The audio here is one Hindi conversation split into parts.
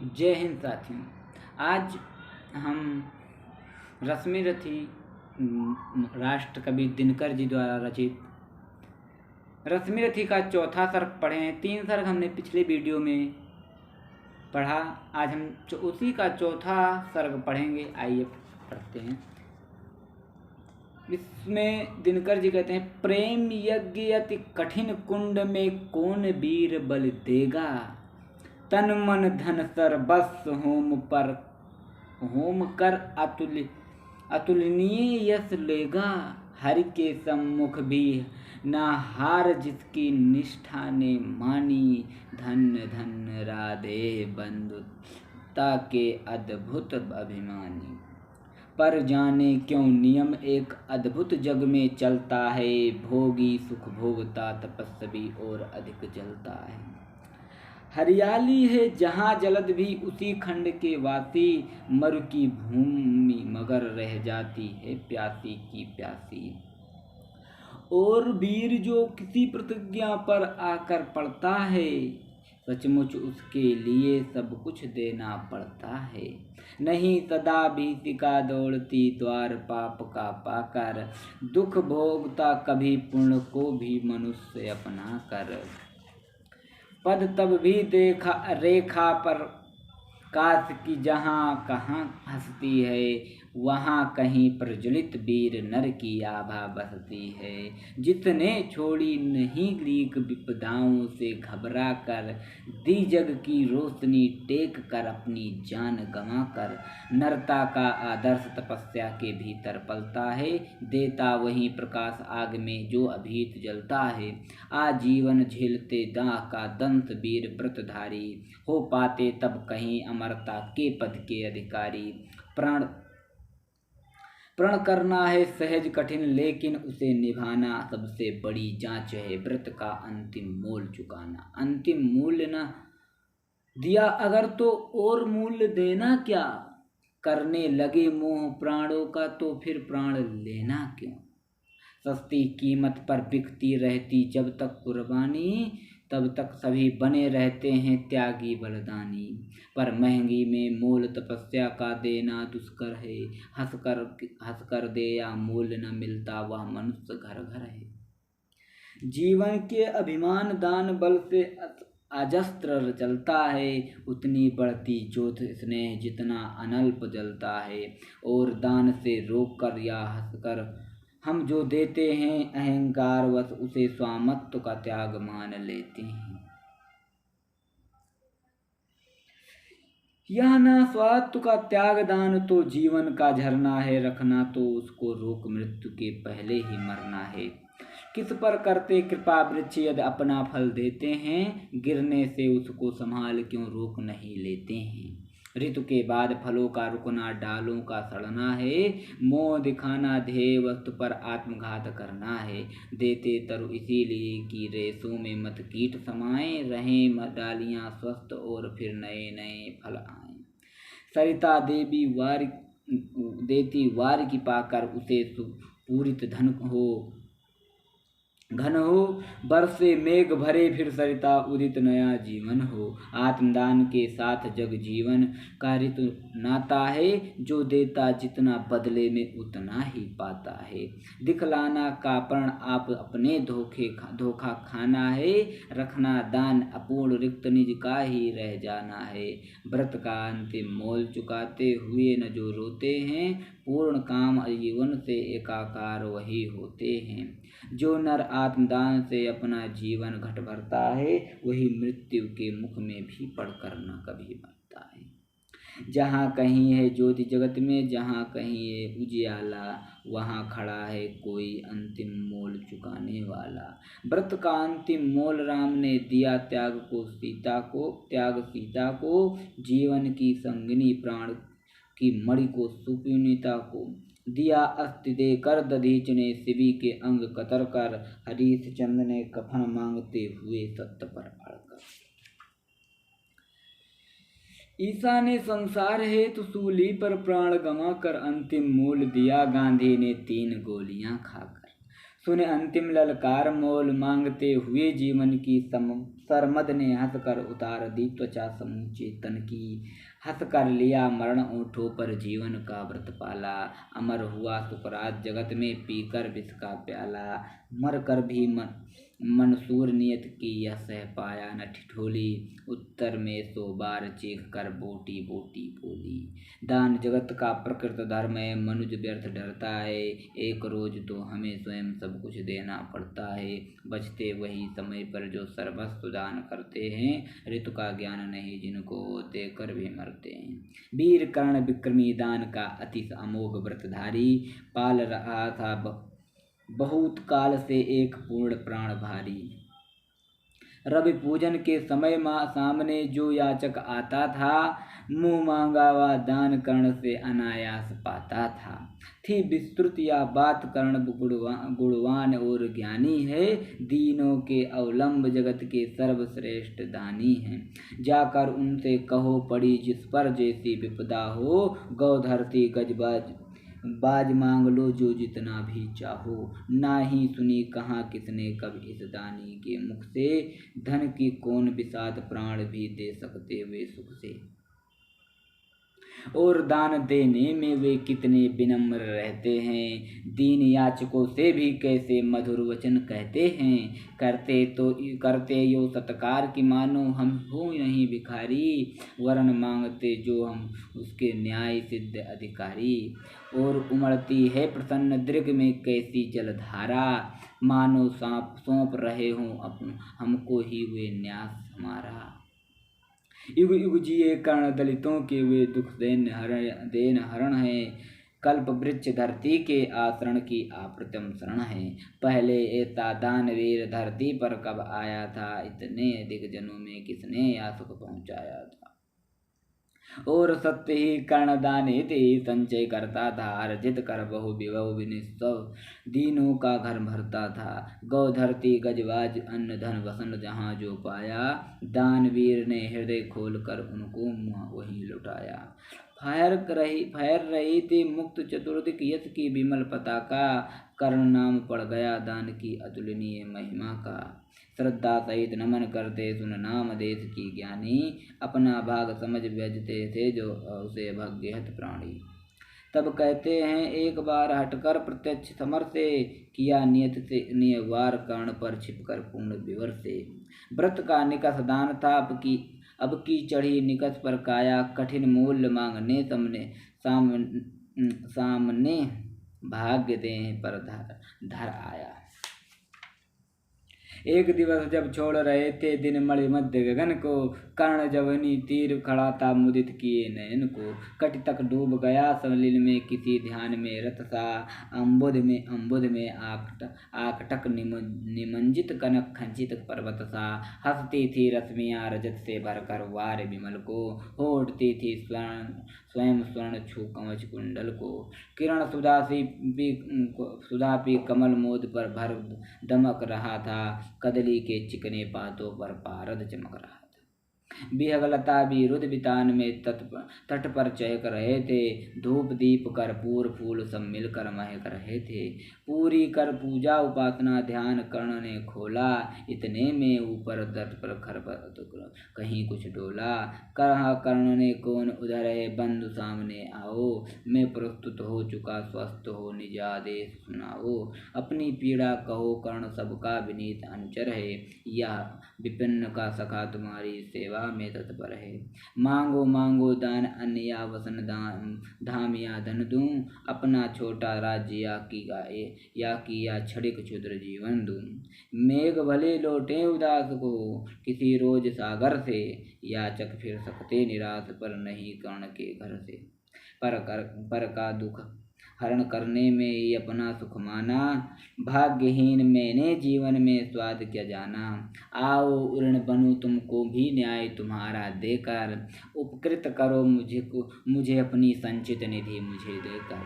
जय हिंद साथियों। आज हम रश्मि रथी राष्ट्र कवि दिनकर जी द्वारा रचित रश्मि रथी का चौथा सर्ग पढ़े हैं। 3 सर्ग हमने पिछले वीडियो में पढ़ा। आज हम उसी का चौथा सर्ग पढ़ेंगे। आइए पढ़ते हैं। इसमें दिनकर जी कहते हैं, प्रेम यज्ञ अति कठिन कुंड में कौन वीर बल देगा, तन मन धन सर्वस्व होम कर अतुलनीय यश लेगा। हरि के सम्मुख भी ना हार जिसकी निष्ठा ने मानी, धन्य धन्य राधे बंधुता के अद्भुत अभिमानी। पर जाने क्यों नियम एक अद्भुत जग में चलता है, भोगी सुख भोगता तपस्वी और अधिक जलता है। हरियाली है जहाँ जलद भी उसी खंड के वासी, मरु की भूमि मगर रह जाती है प्यासी की प्यासी। और वीर जो किसी प्रतिज्ञा पर आकर पड़ता है, सचमुच उसके लिए सब कुछ देना पड़ता है। नहीं सदा भीतिका दौड़ती द्वार पाप का पाकर, दुख भोगता कभी पुण्य को भी मनुष्य अपना कर। पद तब भी देखा रेखा पर काश की जहाँ कहाँ हंसती है, वहाँ कहीं प्रज्वलित वीर नर की आभा बसती है। जितने छोड़ी नहीं लीक विपदाओं से घबरा कर, दी जग की रोशनी टेक कर अपनी जान गंवा कर। नरता का आदर्श तपस्या के भीतर पलता है, देता वही प्रकाश आग में जो अभीत जलता है। आजीवन झेलते दाह का दंश वीर व्रतधारी, हो पाते तब कहीं अमरता के पद के अधिकारी। प्रण करना है सहज कठिन, लेकिन उसे निभाना सबसे बड़ी जांच है। व्रत का अंतिम मोल चुकाना, अंतिम मूल्य न दिया अगर तो और मूल्य देना क्या। करने लगे मोह प्राणों का तो फिर प्राण लेना क्यों। सस्ती कीमत पर बिकती रहती जब तक कुर्बानी, तब तक सभी बने रहते हैं त्यागी बलिदानी। पर महंगी में मोल तपस्या का देना दुष्कर है, हंस कर दे या मूल्य न मिलता वह मनुष्य घर घर है। जीवन के अभिमान दान बल से अजस्त्र चलता है, उतनी बढ़ती ज्योत स्नेह जितना अनल्प जलता है। और दान से रोक कर या हंसकर हम जो देते हैं, अहंकार वश उसे स्वामित्व का त्याग मान लेते हैं। यह ना स्वात्व का त्याग दान तो जीवन का झरना है, रखना तो उसको रोक मृत्यु के पहले ही मरना है। किस पर करते कृपा वृक्ष यदि अपना फल देते हैं, गिरने से उसको संभाल क्यों रोक नहीं लेते हैं। ऋतु के बाद फलों का रुकना, डालों का सड़ना है, मोह दिखाना ध्येय वस्तु पर आत्मघात करना है। देते तरु इसीलिए कि रेशों में मत कीट समाये, रहें डालियां स्वस्थ और फिर नए नए फल आए। सरिता देवी वार देती वार की पाकर, उसे पूरित घन हो, बरसे मेघ भरे फिर सरिता उदित नया जीवन हो। आत्मदान के साथ जग जीवन का ऋतु नाता है, जो देता जितना बदले में उतना ही पाता है। दिखलाना का प्रण आप अपने धोखा खाना है, रखना दान अपूर्ण रिक्त निज का ही रह जाना है। व्रत का अंतिम मोल चुकाते हुए न जो रोते हैं, पूर्ण काम जीवन से एकाकार वही होते हैं। जो नर आत्मदान से अपना जीवन घट भरता है, वही मृत्यु के मुख में भी पड़कर न कभी मरता है। जहाँ कहीं है ज्योति जगत में, जहाँ कहीं है उजियाला, वहाँ खड़ा है कोई अंतिम मोल चुकाने वाला। व्रत का अंतिम मोल राम ने दिया त्याग सीता को, जीवन की संगिनी प्राण की मणि को सुपुनीता को। दिया अस्ति दे कर दधीच ने शिवी के अंग कतर कर, हरीश चंद ने कफन मांगते हुए सत्य पर अड़कर। ईसा ने संसार हेतु सूली पर प्राण गंवा कर अंतिम मूल दिया, गांधी ने 3 गोलियां खाकर। सुने अंतिम ललकार मोल मांगते हुए जीवन की सरमद ने हंसकर उतार दी त्वचा समूचे तन की। हंस कर लिया मरण ओठों पर जीवन का व्रत पाला। अमर हुआ सुकरात जगत में पीकर विष का प्याला। मर कर भी मंसूर नियत की यह सह पाया न ठिठोली। उत्तर में 100 बार चीख कर बोटी बोटी बोली। दान जगत का प्रकृत धर्म है, मनुज व्यर्थ डरता है। एक रोज तो हमें स्वयं सब कुछ देना पड़ता है। बचते वही समय पर जो सर्वस्व दान करते हैं। ऋतु का ज्ञान नहीं जिनको देकर भी मरते हैं। वीर कर्ण विक्रमी दान का अति अमोघ व्रतधारी। पाल रहा था बहुत काल से एक पूर्ण प्राण भारी। रवि पूजन के समय माँ सामने जो याचक आता था, मुँह मांगा व दान कर्ण से अनायास पाता था। थी विस्तृत या बात कर्ण गुणवान और ज्ञानी है। दीनों के अवलंब जगत के सर्वश्रेष्ठ दानी हैं। जाकर उनसे कहो पड़ी जिस पर जैसी विपदा हो। गौ धरती गजबाज बाज मांग लो जो जितना भी चाहो। ना ही सुनी कहाँ किसने कब इस दानी के मुख से। धन की कौन विषाद प्राण भी दे सकते वे सुख से। और दान देने में वे कितने विनम्र रहते हैं। दीन याचकों से भी कैसे मधुर वचन कहते हैं। करते यो सत्कार की मानो हम हो नहीं भिखारी। वरण मांगते जो हम उसके न्याय सिद्ध अधिकारी। और उमड़ती है प्रसन्न दृग में कैसी जलधारा। मानो सौंप रहे हों हमको ही वे न्यास हमारा। युग युग जिए कर्ण दलितों के वे दुख देन हरण है। कल्प वृक्ष धरती के आचरण की अप्रतिम शरण है। पहले ऐसा दानवीर धरती पर कब आया था। इतने अधिक जनों में किसने या सुख पहुँचाया था। और सत्य ही कर्णदाने थे संचय करता था। अर्जित कर बहु विभव विनिस्व दीनों का घर भरता था। गौ धरती गजवाज अन्न धन वसन जहाँ जो पाया। दानवीर ने हृदय खोल कर उनको वहीं लुटाया। फहर रही थी मुक्त चतुर्दिक यश की विमल पताका। कर्ण नाम पड़ गया दान की अतुलनीय महिमा का। श्रद्धा सहित नमन करते सुन नाम देश की ज्ञानी। अपना भाग समझ व्यजते थे जो उसे भाग्यहत प्राणी। तब कहते हैं एक बार हटकर प्रत्यक्ष समर से। किया नियत से नियवार कर्ण पर छिपकर पूर्ण विवर से। व्रत का निकस दान था अब की चढ़ी निकस पर काया। कठिन मूल्य मांगने सामने भाग्य दें पर धर आया। एक दिवस जब छोड़ रहे थे दिन मणि मध्य गगन को। कर्ण जवनी तीर खड़ा था मुदित किए नयन को। कटि तक डूब गया सलिल में किसी ध्यान में रत सा। अम्बुद में आकटक निमंजित कनक खंचित पर्वत सा। हंसती थी रश्मियाँ रजत से भरकर वार विमल को। हो उठती थी स्वयं स्वर्ण छू कवच कुंडल को। किरण सुधा पी कमल मोद पर भर दमक रहा था। कदली के चिकने पातों पर पारद चमक रहा था। बिहगलता भी रुद बितान में तट पर चहक रहे थे। धूप दीप कर्पूर फूल सब मिलकर महक रहे थे। पूरी कर पूजा उपासना ध्यान कर्ण ने खोला। इतने में ऊपर तट पर खरपत कहीं कुछ डोला। कहा कर्ण ने कौन उधर है बंधु सामने आओ। मैं प्रस्तुत हो चुका स्वस्थ हो निज आदेश सुनाओ। अपनी पीड़ा कहो कर्ण सबका विनीत अनुचर है। यह विपिन का सखा तुम्हारी सेवा में तत्पर है। मांगो मांगो दान अन्न या वसन धाम या धन दूं। अपना छोटा राज्य या किया क्षणिक क्षुद्र जीवन दूं। मेघ भले लौटे उदास को किसी रोज सागर से। याचक फिर सकते निराश पर नहीं कर्ण के घर से। पर का दुख हरण करने में ही अपना सुख माना। भाग्यहीन मैंने जीवन में स्वाद क्या जाना। आओ ऋण बनूं तुमको भी न्याय तुम्हारा देकर। उपकृत करो मुझे अपनी संचित निधि मुझे देकर।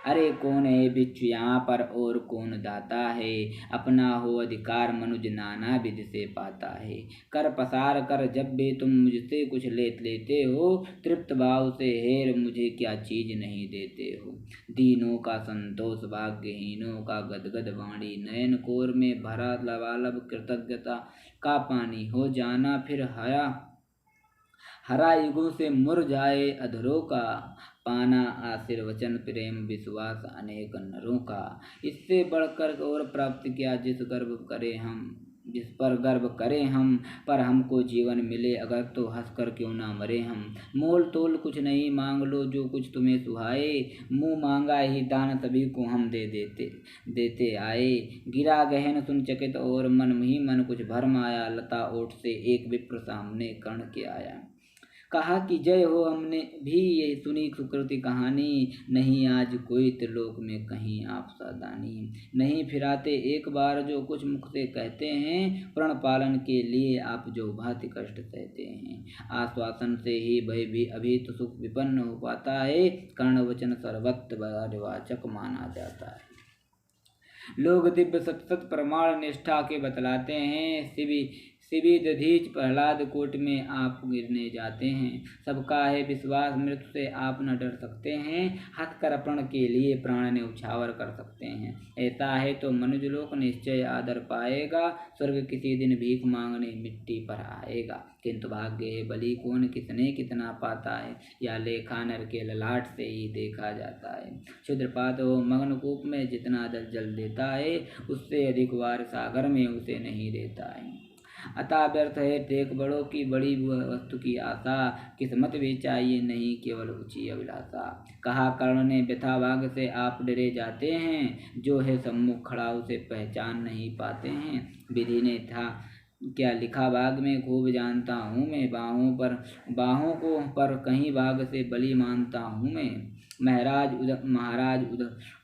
अरे कौन है बिच्छू यहाँ पर और कौन दाता है, अपना हो अधिकार मनुज नाना विधि से पाता है। कर पसार कर जब भी तुम मुझसे कुछ लेते हो, तृप्त भाव से हेर मुझे क्या चीज नहीं देते हो। दीनों का संतोष भाग्यहीनों का गदगद वाणी, नयन कोर में भरा लबालब कृतज्ञता का पानी, हो जाना फिर हरा हरा युगों से मुरझाए अधरों का, पाना आशीर्वचन प्रेम विश्वास अनेक नरों का। इससे बढ़कर और प्राप्त किया जिस पर गर्व करें हम, पर हमको जीवन मिले अगर तो हंस कर क्यों ना मरे हम। मोल तोल कुछ नहीं मांग लो जो कुछ तुम्हें सुहाए, मुंह मांगा ही दान सभी को हम देते आए। गिरा गहन सुन चकित और मन ही मन कुछ भरम आया, लता ओठ से एक विप्र सामने कर्ण के आया। कहा कि जय हो, हमने भी ये सुनी सुकृति कहानी, नहीं आज कोई त्रिलोक में कहीं आप सादानी। नहीं फिराते एक बार जो कुछ मुख से कहते हैं, प्रण पालन के लिए आप जो भांति कष्ट सहते हैं। आश्वासन से ही भय भी अभी तो सुख विपन्न हो पाता है, कर्ण वचन सर्वत्र वाचक माना जाता है। लोग दिव्य सत प्रमाण निष्ठा के बतलाते हैं, शिवी दधीच प्रहलाद कोट में आप गिरने जाते हैं। सबका है विश्वास मृत्यु से आप न डर सकते हैं, हथकर्पण के लिए प्राण ने उछावर कर सकते हैं। ऐसा है तो मनुजलोक निश्चय आदर पाएगा, स्वर्ग किसी दिन भीख मांगने मिट्टी पर आएगा। किंतु भाग्य है बलि कौन किसने कितना पाता है, या लेखा नर के ललाट से ही देखा जाता है। क्षुद्रपात हो मग्न कूप में जितना जल देता है, उससे अधिक वार सागर में उसे नहीं देता है। अतः व्यर्थ है टेक बड़ों की बड़ी वस्तु की आशा, किस्मत भी चाहिए नहीं केवल ऊंची अभिलाषा। कहा कर्ण ने व्यथा भाग से आप डरे जाते हैं, जो है सम्मुख खड़ा उसे पहचान नहीं पाते हैं। विधि ने था क्या लिखा भाग में खूब जानता हूँ मैं, बाहों को पर कहीं भाग से बलि मानता हूँ मैं। महाराज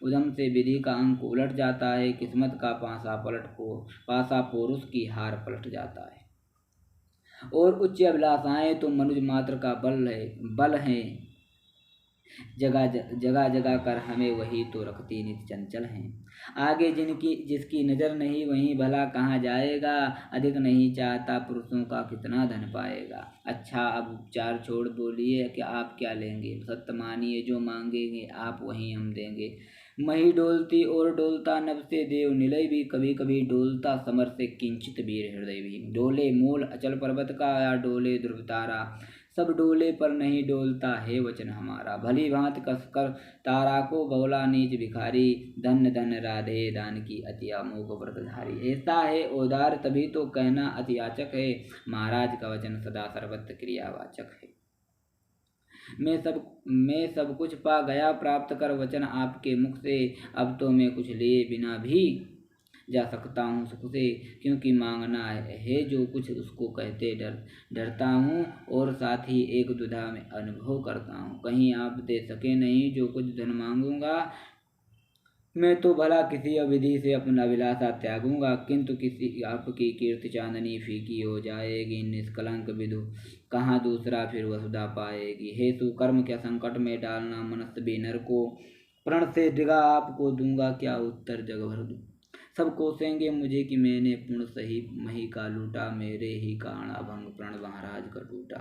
उधम से विधि का अंक उलट जाता है, किस्मत का पासा पुरुष की हार पलट जाता है। और उच्च अभिलाषाएं तो मनुष्य मात्र का बल है, जगह जगह कर हमें वही तो रखती नित चंचल हैं। आगे जिसकी नज़र नहीं वहीं भला कहाँ जाएगा, अधिक नहीं चाहता पुरुषों का कितना धन पाएगा। अच्छा अब उपचार छोड़ बोलिए कि आप क्या लेंगे, सत्य मानिए जो मांगेंगे आप वहीं हम देंगे। मही डोलती और डोलता नभ से देव निलय भी, कभी कभी डोलता समर से किंचित वीर हृदय भी। डोले मूल अचल पर्वत का या डोले ध्रुव तारा, सब डोले पर नहीं डोलता है वचन हमारा। भली भांति कसकर तारा को बोला नीच भिखारी, धन धन राधे दान की अति अमोघ व्रतधारी। ऐसा है उदार तभी तो कहना अति याचक है, महाराज का वचन सदा सर्वत्र क्रियावाचक है। मैं सब कुछ पा गया प्राप्त कर वचन आपके मुख से, अब तो मैं कुछ लिए बिना भी जा सकता हूँ सुख से। क्योंकि मांगना है जो कुछ उसको कहते डरता हूँ, और साथ ही एक दुधा में अनुभव करता हूँ। कहीं आप दे सके नहीं जो कुछ धन मांगूंगा, मैं तो भला किसी अविधि से अपना अभिलाषा त्यागूंगा। किंतु किसी आपकी कीर्ति चांदनी फीकी हो जाएगी, निष्कलंक विधु कहाँ दूसरा फिर वसुधा पाएगी। हे सुकर्म क्या संकट में डालना मनुष्य बेनर को, प्रण से डिगा आपको दूंगा क्या उत्तर जग भर दूं। सब कोसेंगे मुझे कि मैंने पूर्ण सही मही का लूटा, मेरे ही कारण अभंग प्रण महाराज का टूटा।